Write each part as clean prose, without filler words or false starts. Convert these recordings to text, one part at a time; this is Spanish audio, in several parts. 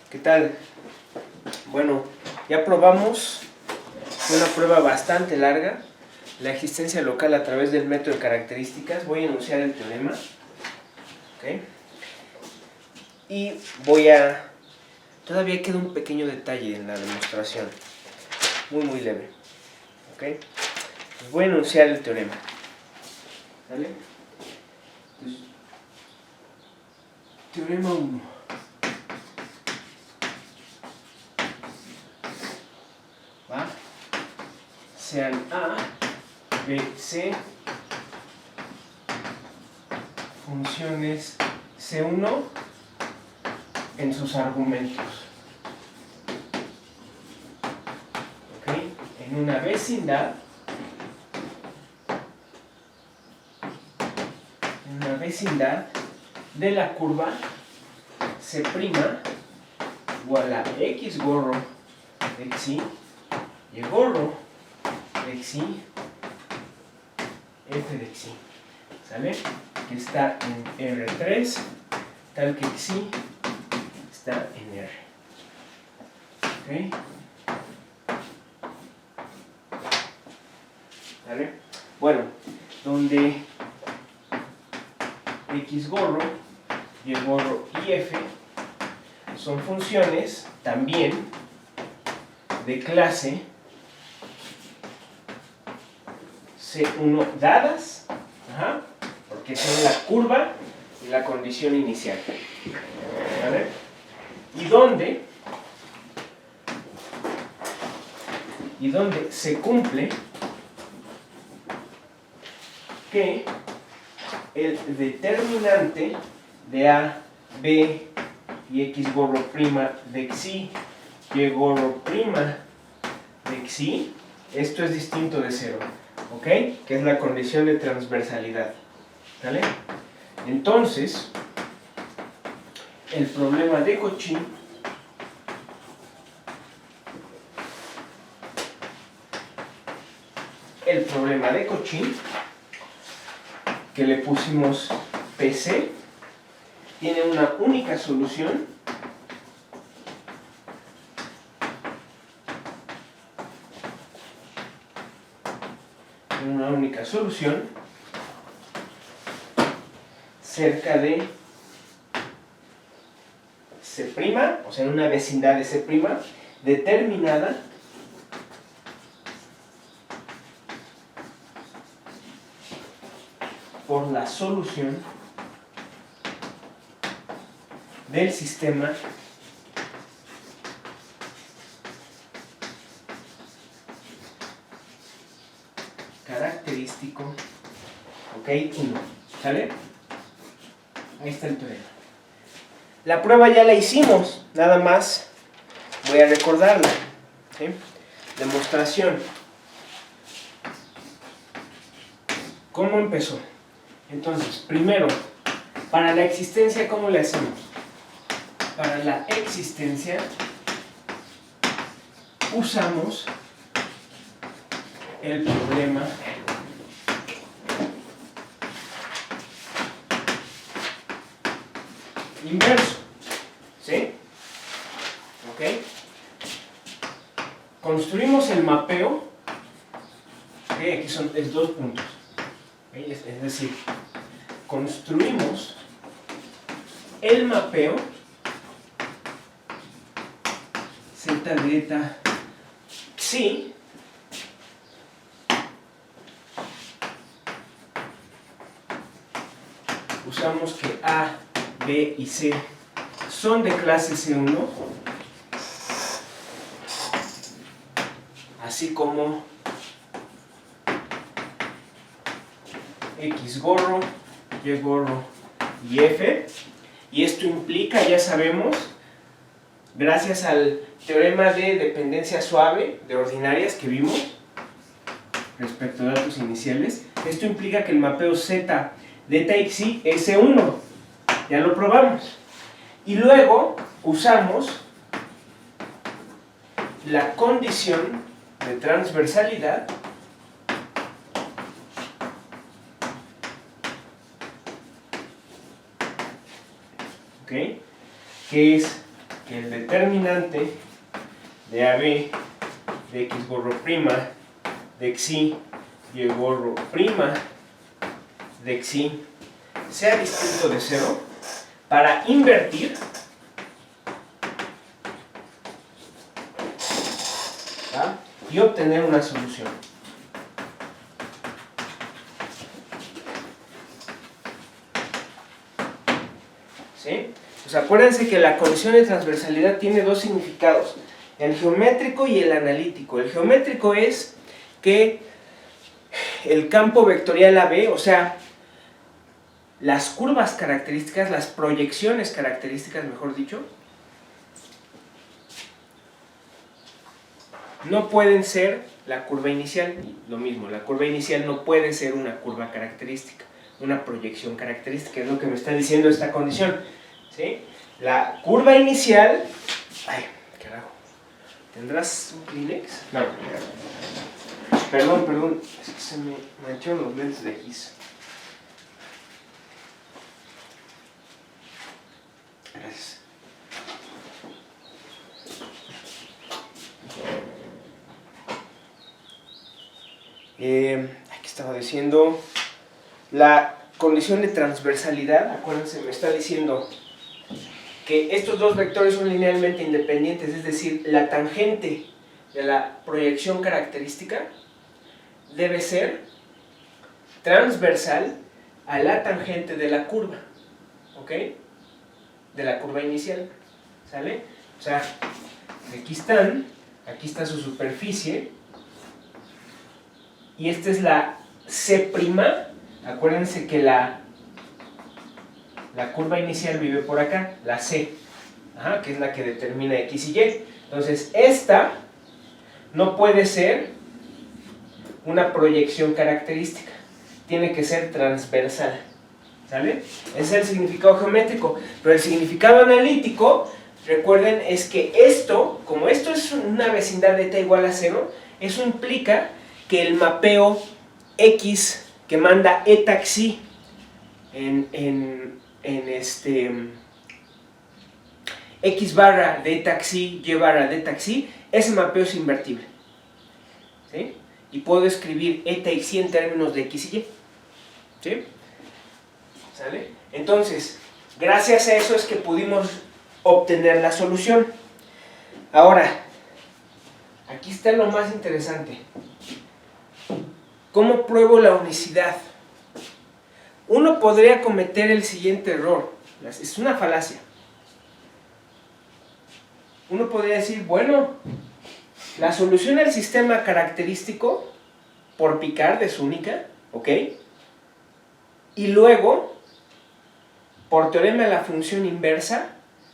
¿Qué tal? Bueno, ya probamos una prueba bastante larga, la existencia local a través del método de características. Voy a enunciar el teorema, ¿ok? Y todavía queda un pequeño detalle en la demostración, muy leve, ¿ok? Pues voy a enunciar el teorema, ¿vale? Entonces, teorema 1. ¿Va? Sean A, B, C funciones C1 en sus argumentos, ¿ok? En una vecindad de la curva C' igual a X gorro de Xi y gorro de Xi F de Xi, ¿sale? Que está en R3, tal que Xi está en R, ¿ok? ¿Vale? Bueno, donde X gorro, Y gorro y F son funciones también de clase C1 dadas, porque son la curva y la condición inicial, ¿vale? Y donde se cumple que el determinante de A, B y X gorro prima de Xi, Y gorro prima de Xi, esto es distinto de cero, ¿ok? Que es la condición de transversalidad, ¿vale? Entonces, el problema de Cauchy que le pusimos PC, tiene una única solución, cerca de C', o sea, en una vecindad de C', determinada por la solución del sistema característico, ok, 1, ¿sale? Ahí está el teorema. La prueba ya la hicimos, nada más voy a recordarla, ¿sí? Demostración. ¿Cómo empezó? Entonces, primero, para la existencia, ¿cómo le hacemos? Para la existencia usamos el problema inverso, ¿sí? ¿Ok? Construimos el mapeo, ¿okay? Aquí es 2 puntos, ¿okay? Es decir, construimos el mapeo Z de eta Xi usamos que A, B y C son de clase C1, así como X gorro, Y gorro y F, y esto implica, ya sabemos, gracias al teorema de dependencia suave de ordinarias que vimos respecto a datos iniciales, esto implica que el mapeo Z de eta Xi es C1, ya lo probamos, y luego usamos la condición de transversalidad ¿okay? Que es que el determinante de AB de X gorro prima de Xi y gorro prima de Xi sea distinto de 0 para invertir y obtener una solución. ¿Sí? Pues acuérdense que la condición de transversalidad tiene dos significados, el geométrico y el analítico. El geométrico es que el campo vectorial AB, o sea, las curvas características, las proyecciones características, mejor dicho, no pueden ser la curva inicial. Lo mismo, la curva inicial no puede ser una curva característica, una proyección característica, es lo que me está diciendo esta condición, ¿sí? La curva inicial... Ay, carajo. ¿Tendrás un Kleenex? No. Perdón, es que se me mancharon los lentes de gis. Gracias. Aquí estaba diciendo la condición de transversalidad. Acuérdense, me está diciendo que estos dos vectores son linealmente independientes, es decir, la tangente de la proyección característica debe ser transversal a la tangente de la curva, ¿ok? De la curva inicial, ¿sale? O sea, aquí está su superficie, y esta es la C'. Acuérdense que la curva inicial vive por acá, la C, que es la que determina X y Y. Entonces, esta no puede ser una proyección característica, tiene que ser transversal, ¿sale? Ese es el significado geométrico, pero el significado analítico, recuerden, es que esto, como esto es una vecindad de eta igual a 0, eso implica que el mapeo X que manda eta Xi X barra de eta Xi, Y barra de eta Xi, ese mapeo es invertible, ¿sí? Y puedo escribir eta y Xi en términos de X y Y, ¿sí? ¿Sale? Entonces, gracias a eso es que pudimos obtener la solución. Ahora, aquí está lo más interesante. ¿Cómo pruebo la unicidad? Uno podría cometer el siguiente error, es una falacia. Uno podría decir, bueno, la solución al sistema característico por Picard es única, ¿ok? Y luego, por teorema de la función inversa,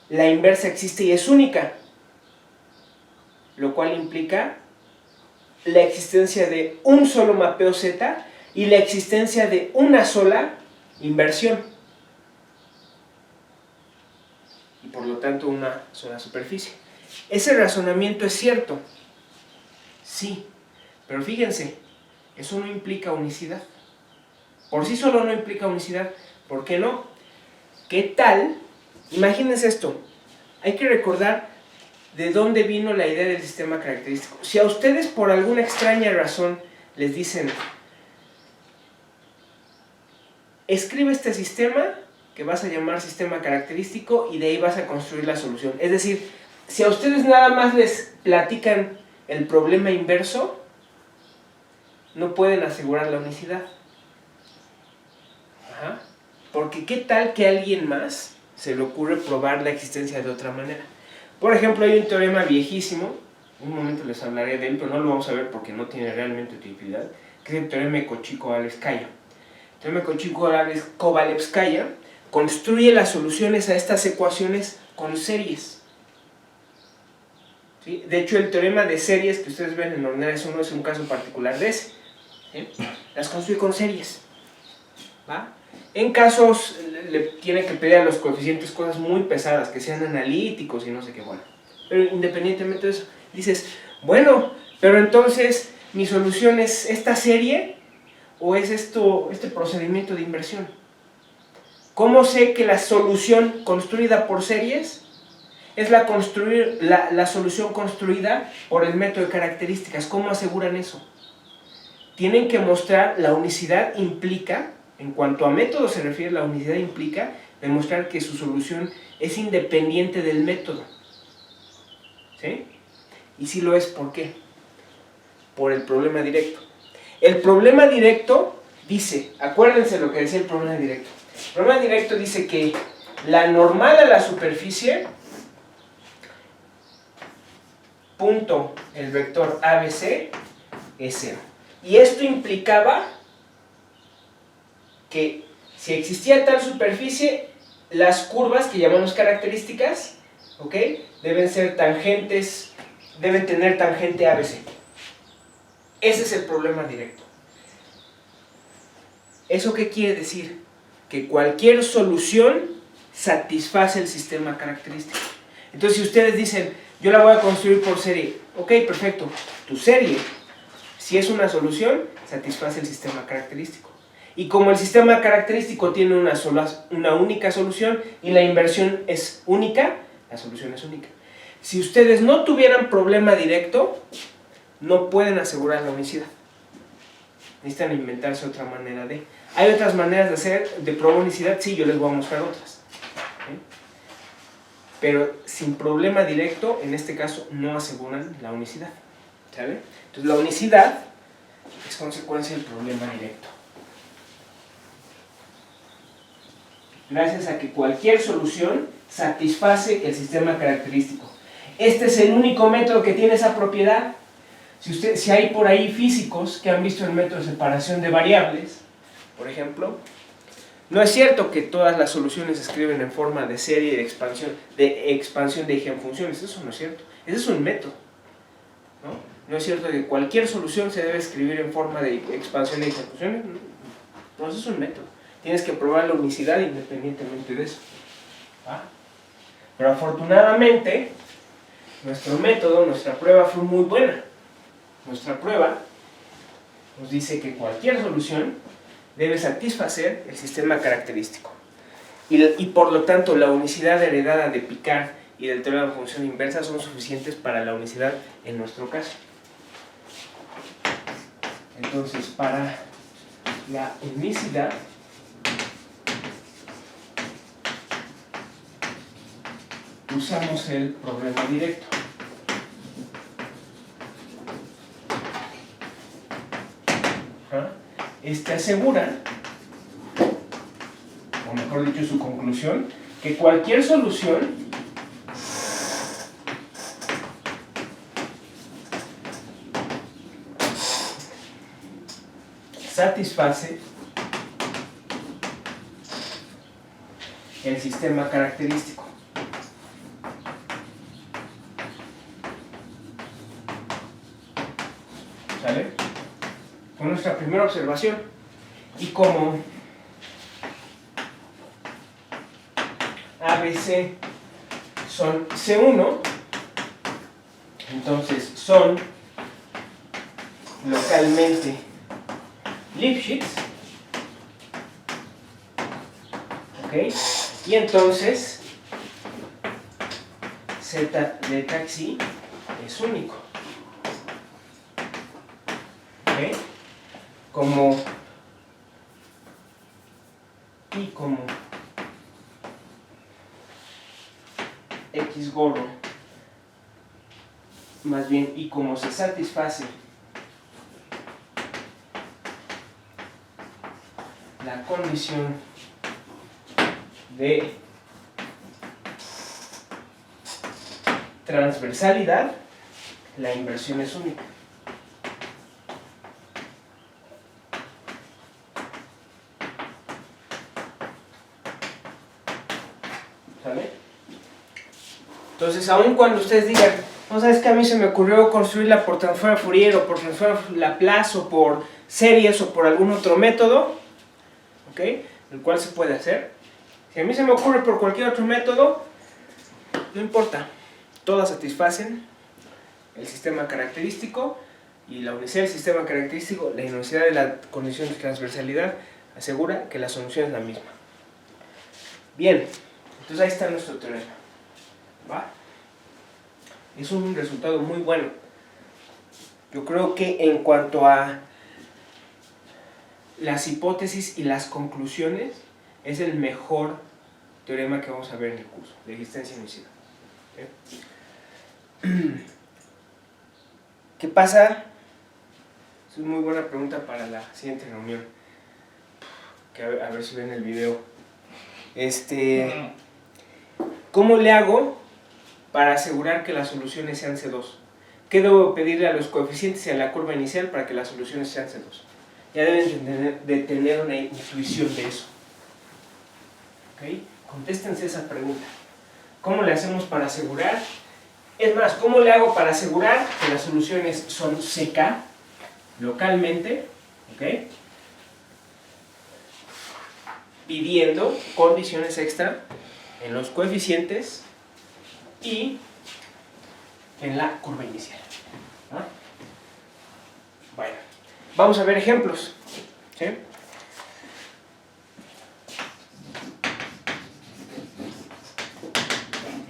la inversa existe y es única, lo cual implica la existencia de un solo mapeo Z y la existencia de una sola inversión, y por lo tanto una sola superficie. Ese razonamiento es cierto, sí, pero fíjense, eso no implica unicidad. Por sí solo no implica unicidad. ¿Por qué no? ¿Qué tal? Imagínense esto. Hay que recordar de dónde vino la idea del sistema característico. Si a ustedes por alguna extraña razón les dicen, escribe este sistema que vas a llamar sistema característico y de ahí vas a construir la solución. Es decir, si a ustedes nada más les platican el problema inverso, no pueden asegurar la unicidad. Porque ¿qué tal que a alguien más se le ocurre probar la existencia de otra manera? Por ejemplo, hay un teorema viejísimo, un momento les hablaré de él, pero no lo vamos a ver porque no tiene realmente utilidad, que es el teorema de Cauchy-Kovalevskaya. El teorema de Cauchy-Kovalevskaya construye las soluciones a estas ecuaciones con series. ¿Sí? De hecho, el teorema de series que ustedes ven en Ordinarias 1 es un caso particular de ese. ¿Sí? Las construye con series. ¿Va? En casos le tiene que pedir a los coeficientes cosas muy pesadas, que sean analíticos y no sé qué, bueno. Pero independientemente de eso, dices, bueno, pero entonces mi solución es esta serie o es este procedimiento de inversión. ¿Cómo sé que la solución construida por series es la solución construida por el método de características. ¿Cómo aseguran eso? Tienen que mostrar, la unicidad implica, en cuanto a método se refiere, la unicidad implica demostrar que su solución es independiente del método. ¿Sí? Y si lo es, ¿por qué? Por el problema directo. El problema directo dice, acuérdense lo que decía el problema directo. El problema directo dice que la normal a la superficie, punto, el vector ABC, es 0. Y esto implicaba que si existía tal superficie, las curvas que llamamos características, ¿ok?, deben ser tangentes, deben tener tangente ABC. Ese es el problema directo. ¿Eso qué quiere decir? Que cualquier solución satisface el sistema característico. Entonces, si ustedes dicen, yo la voy a construir por serie, ok, perfecto, tu serie, si es una solución, satisface el sistema característico. Y como el sistema característico tiene una única solución y la inversión es única, la solución es única. Si ustedes no tuvieran problema directo, no pueden asegurar la unicidad. Necesitan inventarse otra manera de... ¿Hay otras maneras de probar unicidad? Sí, yo les voy a mostrar otras. ¿Sí? Pero sin problema directo, en este caso, no aseguran la unicidad. ¿Sabe? Entonces la unicidad es consecuencia del problema directo. Gracias a que cualquier solución satisface el sistema característico. Este es el único método que tiene esa propiedad. Si hay por ahí físicos que han visto el método de separación de variables, por ejemplo, no es cierto que todas las soluciones se escriben en forma de serie de expansión de eigenfunciones. Eso no es cierto. Ese es un método, ¿no? No es cierto que cualquier solución se debe escribir en forma de expansión de eigenfunciones. No, eso es un método. Tienes que probar la unicidad independientemente de eso. ¿Ah? Pero afortunadamente, nuestro método, nuestra prueba fue muy buena. Nuestra prueba nos dice que cualquier solución debe satisfacer el sistema característico. Y por lo tanto, la unicidad heredada de Picard y del teorema de función inversa son suficientes para la unicidad en nuestro caso. Entonces, para la unicidad, usamos el problema directo. Este asegura, o mejor dicho su conclusión, que cualquier solución satisface el sistema característico. ¿Sale? Fue nuestra primera observación. Y como ABC son C1, entonces son localmente Lipschitz, ¿ok? Y entonces Z de taxi es único, ¿ok? Como X gorro, más bien, y como se satisface la condición de transversalidad, la inversión es única. ¿Sale? Entonces, aun cuando ustedes digan, no sabes que a mí se me ocurrió construirla por transforma de Fourier o por transforma de Laplace o por series o por algún otro método, ¿ok?, el cual se puede hacer. Si a mí se me ocurre por cualquier otro método, no importa, todas satisfacen el sistema característico, y la unicidad del sistema característico, la unicidad de la condición de transversalidad, asegura que la solución es la misma. Bien, entonces ahí está nuestro teorema. ¿Va? Es un resultado muy bueno. Yo creo que en cuanto a las hipótesis y las conclusiones, es el mejor teorema que vamos a ver en el curso de existencia inicial. ¿Qué pasa? Es una muy buena pregunta para la siguiente reunión. Que a ver si ven el video. ¿Cómo le hago para asegurar que las soluciones sean C2? ¿Qué debo pedirle a los coeficientes y a la curva inicial para que las soluciones sean C2? Ya deben de tener una intuición de eso. ¿Okay? Contéstense esa pregunta. ¿Cómo le hacemos para asegurar? Es más, ¿cómo le hago para asegurar que las soluciones son CK localmente? ¿Okay? Pidiendo condiciones extra en los coeficientes y en la curva inicial. ¿No? Bueno, vamos a ver ejemplos. ¿Sí?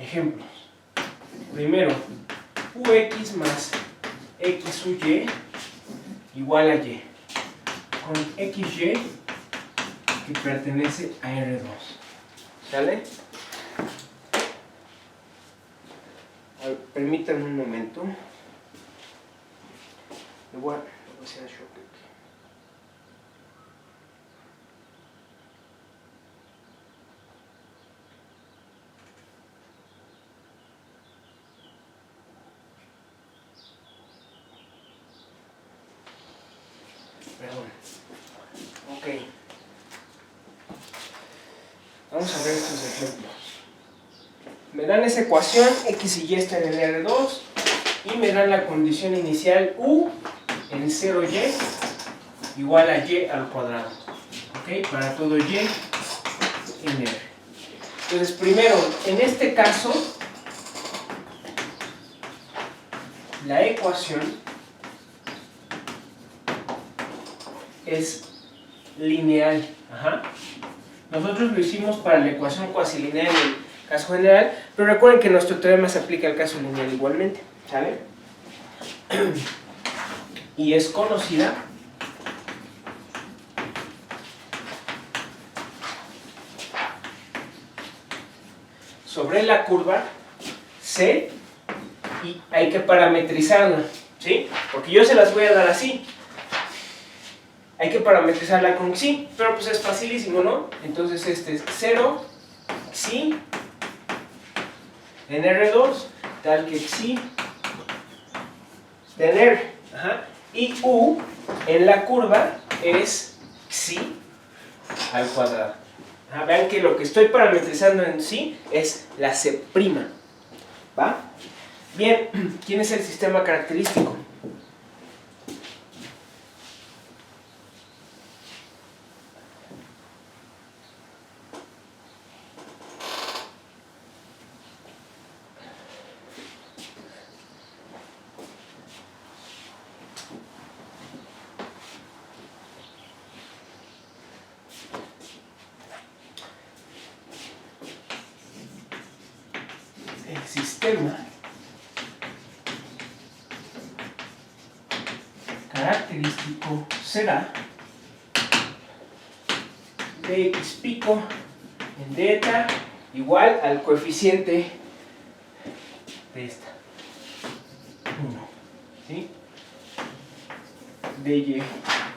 Ejemplos. Primero, UX más XUY igual a Y, con XY que pertenece a R2. ¿Sale? A ver, permítanme un momento. Le voy a hacer un shortcut. Perdón. Ok. Vamos a ver estos ejemplos. Me dan esa ecuación, X y Y están en el R2, y me dan la condición inicial U en 0Y igual a Y al cuadrado. ¿Ok? Para todo Y en R. Entonces, primero, en este caso, la ecuación es lineal. Ajá. Nosotros lo hicimos para la ecuación cuasilineal en el caso general, pero recuerden que nuestro teorema se aplica al caso lineal igualmente. ¿Sale? Y es conocida sobre la curva C, y hay que parametrizarla, ¿sí? Porque yo se las voy a dar así. Hay que parametrizarla con Xi, pero pues es facilísimo, ¿no? Entonces este es 0, Xi, en R2, tal que Xi, de R. Ajá. Y U en la curva es Xi al cuadrado. Ajá, vean que lo que estoy parametrizando en Xi es la C'. ¿Va? Bien, ¿quién es el sistema característico? El sistema característico será dx pico en delta igual al coeficiente de esta, 1, ¿sí? dy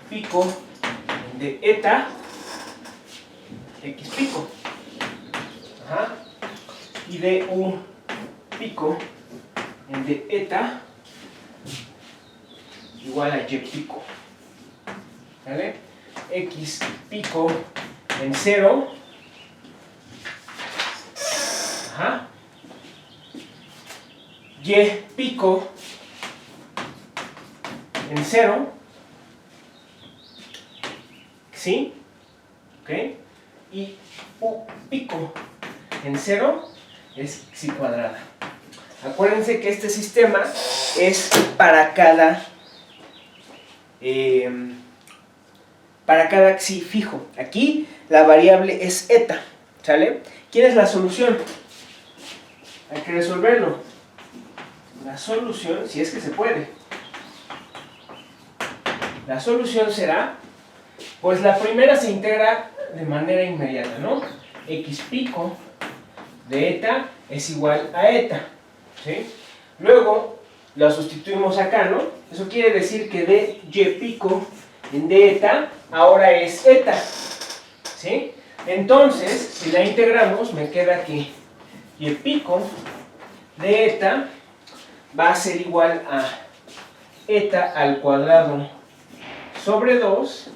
pico en de eta x pico. Ajá. Y de u pico en de eta igual a y pico. ¿Vale? X pico en 0. Ajá. Y pico en 0. ¿Sí? ¿Ok? Y u pico en 0 es Xi cuadrada. Acuérdense que este sistema es para cada Xi fijo. Aquí la variable es eta. ¿Sale? ¿Quién es la solución? Hay que resolverlo. la solución, si es que se puede, la solución será, pues la primera se integra de manera inmediata, ¿no? X pico de eta es igual a eta, ¿sí? Luego la sustituimos acá, ¿no? Eso quiere decir que de y pico en de eta ahora es eta, ¿sí? Entonces, si la integramos, me queda que y pico de eta va a ser igual a eta al cuadrado sobre 2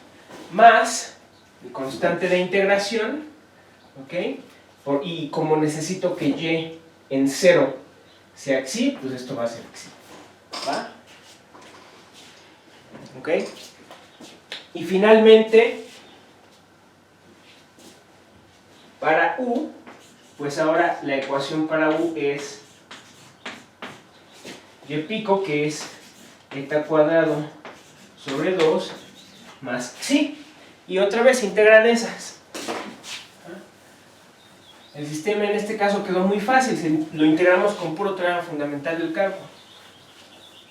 más mi constante de integración, ¿ok? Y como necesito que y en 0 sea xi, pues esto va a ser xi, ¿va? ¿Ok? Y finalmente, para u, pues ahora la ecuación para u es y pico, que es eta cuadrado sobre 2 más xi. Y otra vez integran esas. El sistema en este caso quedó muy fácil, lo integramos con puro teorema fundamental del cálculo.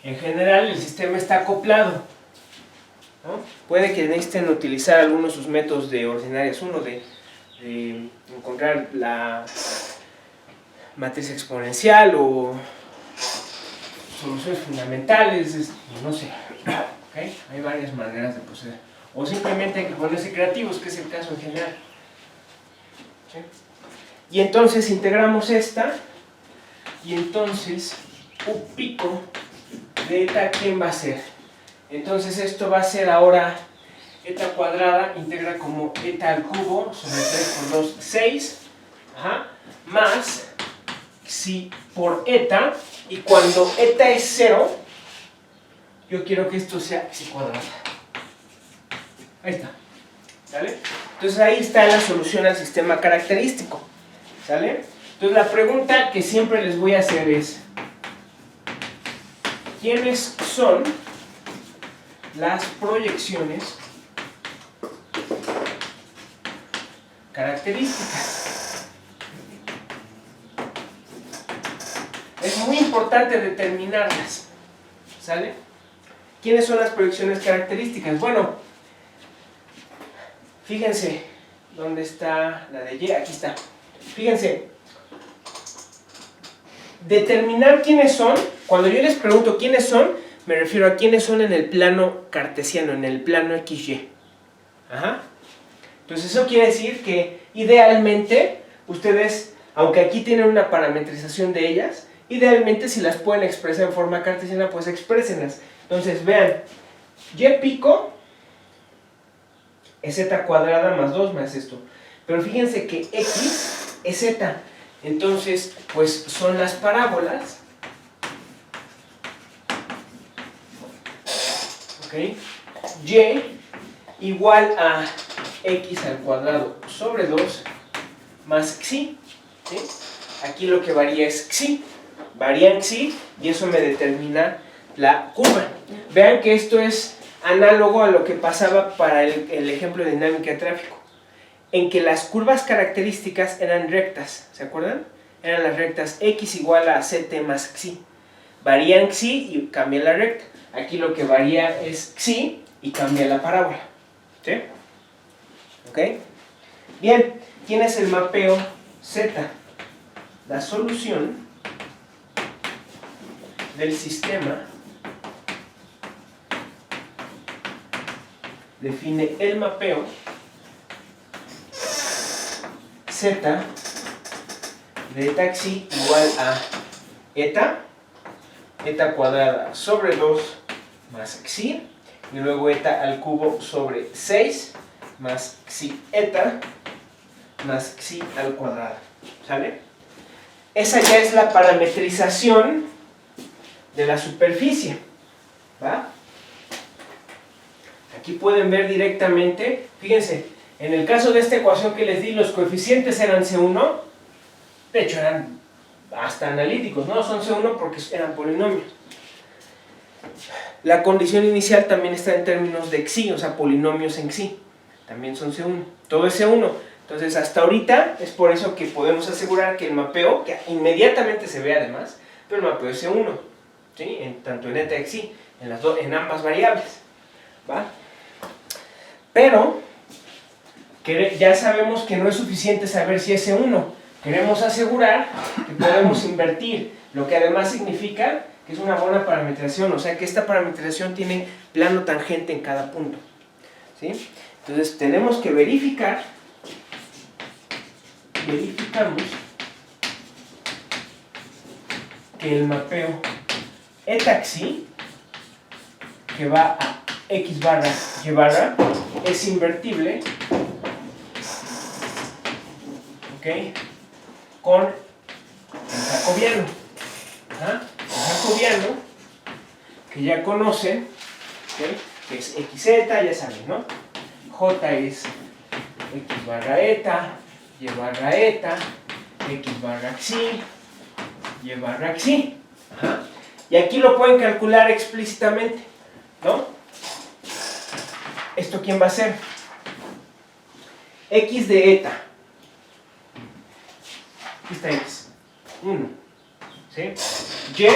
En general el sistema está acoplado, ¿no? Puede que necesiten utilizar algunos de sus métodos de ordinarias 1, de encontrar la matriz exponencial o soluciones fundamentales, no sé, ¿okay? Hay varias maneras de proceder. O simplemente hay que ponerse creativos, que es el caso en general. ¿Sí? Y entonces integramos esta, y entonces u pico de eta, ¿quién va a ser? Entonces esto va a ser ahora eta cuadrada, integra como eta al cubo sobre 3 por 2, 6, más xi por eta, y cuando eta es 0, yo quiero que esto sea xi cuadrada. Ahí está, ¿sale? Entonces ahí está la solución al sistema característico, ¿sale? Entonces la pregunta que siempre les voy a hacer es: ¿quiénes son las proyecciones características? Es muy importante determinarlas, ¿sale? ¿Quiénes son las proyecciones características? Bueno, fíjense, ¿dónde está la de y? Aquí está. Fíjense, determinar quiénes son, cuando yo les pregunto quiénes son, me refiero a quiénes son en el plano cartesiano, en el plano XY. Entonces eso quiere decir que idealmente ustedes, aunque aquí tienen una parametrización de ellas, idealmente si las pueden expresar en forma cartesiana, pues exprésenlas. Entonces vean, y pico es eta cuadrada más 2 más esto. Pero fíjense que x es eta. Entonces, pues son las parábolas. ¿Ok? Y igual a x al cuadrado sobre 2 más xi. ¿Sí? Aquí lo que varía es xi. Varía en xi y eso me determina la curva. Vean que esto es análogo a lo que pasaba para el ejemplo de dinámica de tráfico, en que las curvas características eran rectas, ¿se acuerdan? Eran las rectas x igual a ct más xi. Varían xi y cambia la recta. Aquí lo que varía es xi y cambia la parábola. ¿Sí? ¿Ok? Bien, ¿quién es el mapeo z? La solución del sistema define el mapeo z de eta xi igual a eta cuadrada sobre 2 más xi, y luego eta al cubo sobre 6 más xi eta más xi al cuadrado. ¿Sale? Esa ya es la parametrización de la superficie. ¿Va? Aquí pueden ver directamente, fíjense, en el caso de esta ecuación que les di, los coeficientes eran C1, de hecho eran hasta analíticos, no son C1 porque eran polinomios. La condición inicial también está en términos de xi, o sea, polinomios en xi, también son C1, todo es C1. Entonces hasta ahorita es por eso que podemos asegurar que el mapeo, que inmediatamente se ve además, pero el mapeo es C1, ¿sí? Tanto en eta y xi, en ambas variables, ¿va? Pero ya sabemos que no es suficiente saber si es C1. Queremos asegurar que podemos invertir, lo que además significa que es una buena parametrización, o sea que esta parametrización tiene plano tangente en cada punto, ¿sí? Entonces tenemos que verificamos que el mapeo eta xi, que va a x barra y barra, es invertible, ¿ok?, con el jacobiano. El jacobiano, que ya conocen, ¿okay?, que es xz, ya saben, ¿no? J es x barra eta, y barra eta, x barra xi, y barra xi. Y aquí lo pueden calcular explícitamente, ¿no? ¿Esto quién va a ser? X de eta. Aquí está x, 1, ¿sí? Y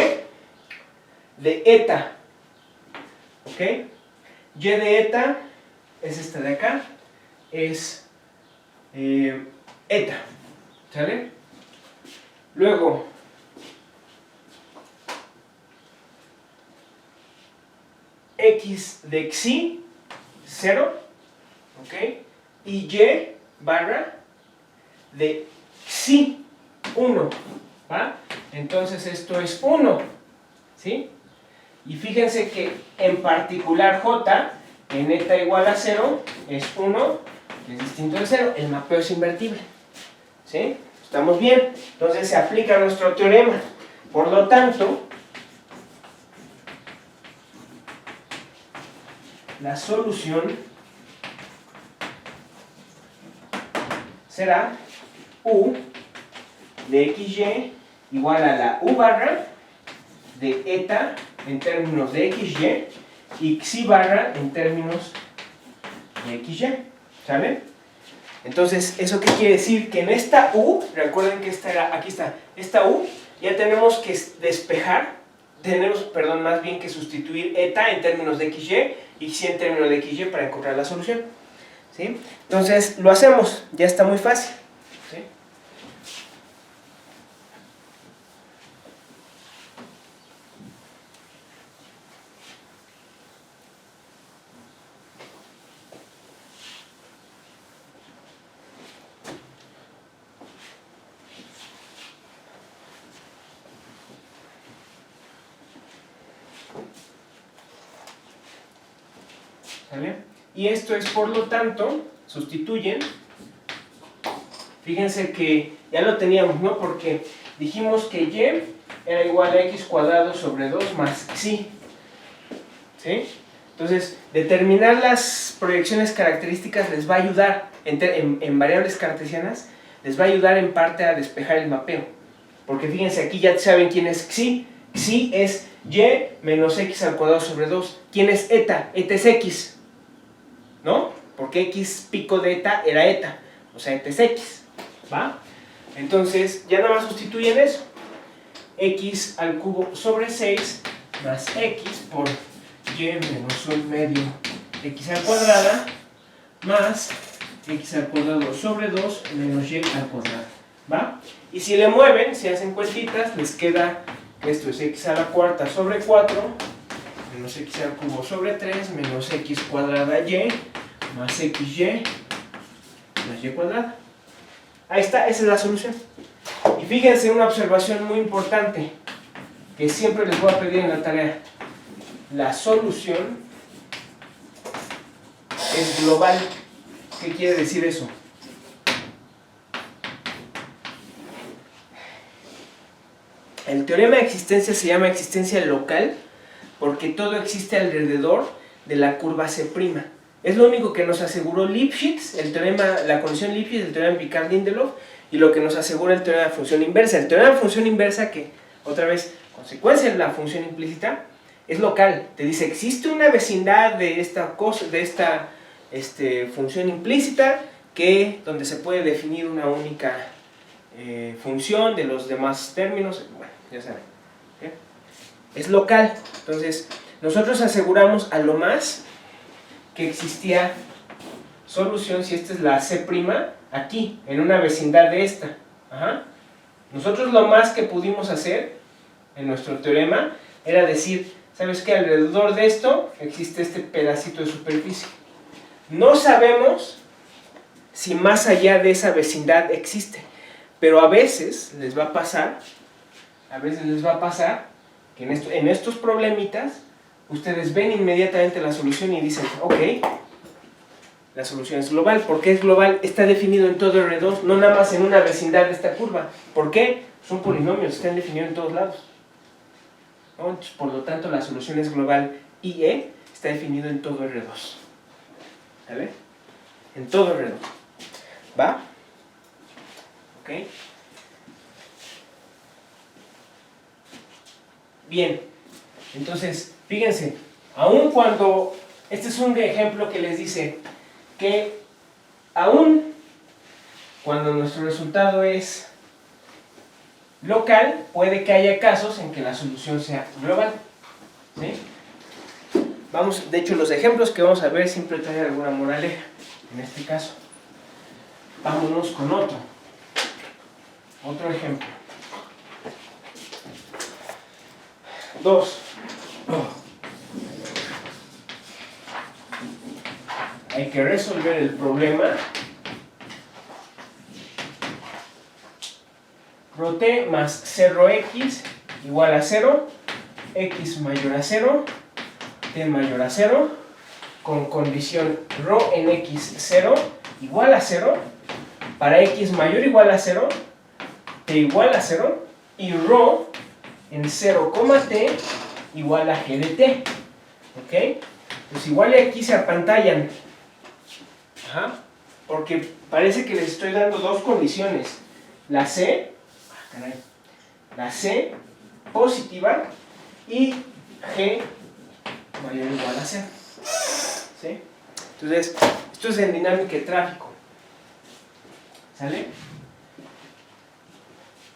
de eta, ¿ok? Y de eta es esta de acá, es eta, ¿sale? Luego, x de xi, 0, ¿ok? Y y barra de xi, 1, ¿va? Entonces esto es 1, ¿sí? Y fíjense que en particular j, en eta igual a 0, es 1, que es distinto de 0, el mapeo es invertible, ¿sí? ¿Estamos bien? Entonces se aplica nuestro teorema. Por lo tanto, la solución será u de xy igual a la u barra de eta en términos de xy y xi barra en términos de xy, ¿sale? Entonces, ¿eso qué quiere decir? Que en esta u, recuerden que aquí está, esta u, ya tenemos que despejar, perdón, más bien que sustituir eta en términos de xy y xi en términos de xy para encontrar la solución, ¿sí? Entonces, lo hacemos, ya está muy fácil, ¿sí? ¿Sale? Y esto es, por lo tanto, sustituyen. Fíjense que ya lo teníamos, ¿no? Porque dijimos que y era igual a x cuadrado sobre 2 más xi, ¿sí? Entonces, determinar las proyecciones características les va a ayudar, en variables cartesianas, les va a ayudar en parte a despejar el mapeo. Porque fíjense, aquí ya saben quién es xi. Xi es y menos x al cuadrado sobre 2. ¿Quién es eta? Eta es x, ¿no? Porque x pico de eta era eta, o sea, eta es x, ¿va? Entonces, ya nada más sustituyen eso. X al cubo sobre 6 más x por y menos 1 medio x al cuadrada más x al cuadrado sobre 2 menos y al cuadrado, ¿va? Y si le mueven, si hacen cuentitas, les queda que esto es x a la cuarta sobre 4 menos x al cubo sobre 3 menos x cuadrada y más xy más y cuadrada. Ahí está, esa es la solución. Y fíjense una observación muy importante que siempre les voy a pedir en la tarea. La solución es global. ¿Qué quiere decir eso? El teorema de existencia se llama existencia local porque todo existe alrededor de la curva C'. Es lo único que nos aseguró Lipschitz, el teorema, la condición Lipschitz, el teorema Picard-Lindelof, y lo que nos asegura el teorema de función inversa. El teorema de función inversa, que otra vez, consecuencia de la función implícita, es local. Te dice, existe una vecindad de esta cosa, de esta función implícita, donde se puede definir una única función de los demás términos. Bueno, ya saben. ¿Okay? es local. Entonces, nosotros aseguramos a lo más que existía solución si esta es la C' aquí, en una vecindad de esta. Ajá. Nosotros lo más que pudimos hacer en nuestro teorema era decir, ¿sabes qué? Alrededor de esto existe este pedacito de superficie. No sabemos si más allá de esa vecindad existe, pero a veces les va a pasar que en estos problemitas ustedes ven inmediatamente la solución y dicen, ok, la solución es global. ¿Por qué es global? Está definido en todo R2, no nada más en una vecindad de esta curva. ¿Por qué? Son polinomios, están definidos en todos lados, ¿no? Entonces, por lo tanto, la solución es global y E está definido en todo R2. ¿Vale? En todo R2. ¿Va? ¿Ok? Bien, entonces, fíjense, aun cuando, este es un ejemplo que les dice que aun cuando nuestro resultado es local, puede que haya casos en que la solución sea global. ¿Sí? Vamos, de hecho, los ejemplos que vamos a ver siempre traen alguna moraleja. En este caso, vámonos con otro ejemplo. 2. Hay que resolver el problema ρt más 0x igual a 0, x mayor a 0, t mayor a 0, con condición ρ en x0 igual a 0, para x mayor o igual a 0, t igual a 0, y ρ en 0, t igual a g de t. ¿Ok? Pues igual aquí se apantallan. Ajá. Porque parece que les estoy dando dos condiciones. La C, la C positiva y G mayor o igual a 0. ¿Sí? Entonces, esto es en dinámica de tráfico. ¿Sale?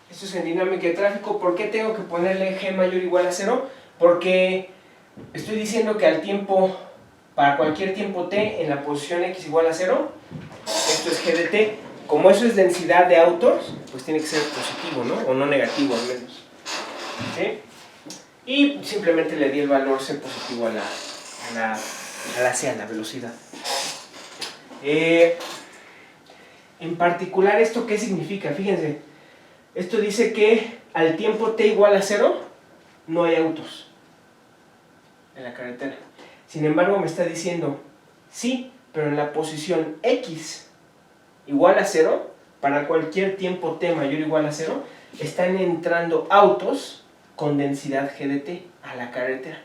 Esto es en dinámica de tráfico. ¿Por qué tengo que ponerle G mayor o igual a 0? Porque estoy diciendo que al tiempo, para cualquier tiempo t en la posición x igual a 0, esto es g de t. Como eso es densidad de autos, pues tiene que ser positivo, ¿no? O no negativo al menos. ¿Sí? Y simplemente le di el valor c positivo a la c, a la velocidad. En particular, ¿esto qué significa? Fíjense, esto dice que al tiempo t igual a 0 no hay autos en la carretera. Sin embargo, me está diciendo, sí, pero en la posición x igual a 0, para cualquier tiempo t mayor o igual a 0, están entrando autos con densidad g de t a la carretera.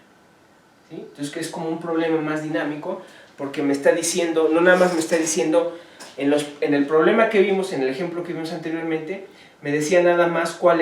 ¿Sí? Entonces, que es como un problema más dinámico, porque me está diciendo, no nada más me está diciendo, en el problema que vimos, en el ejemplo que vimos anteriormente, me decía nada más cuál